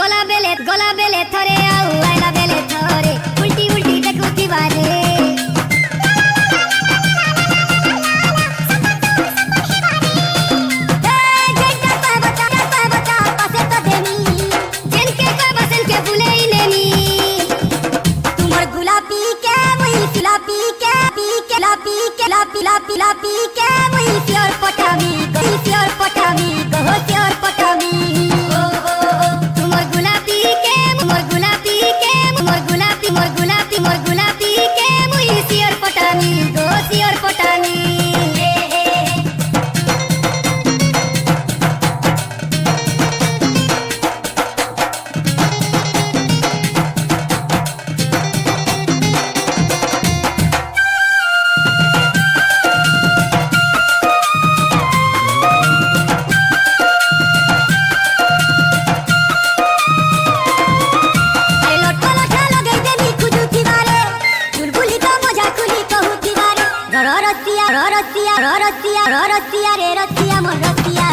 गला बेले थोरे आउ आइला बेले थोरे उल्टी उल्टी देखुथी बारे पी के वही प्योर पटामी go प्योर पटामी ओ तुमर गुलाबी के मोर गुलाबी के मोर गुलाबी मोर गुलाबी मोर गुलाबी के वही प्योर पटामी go प्योर पटामी रसिया रे रसिया मोर रसिया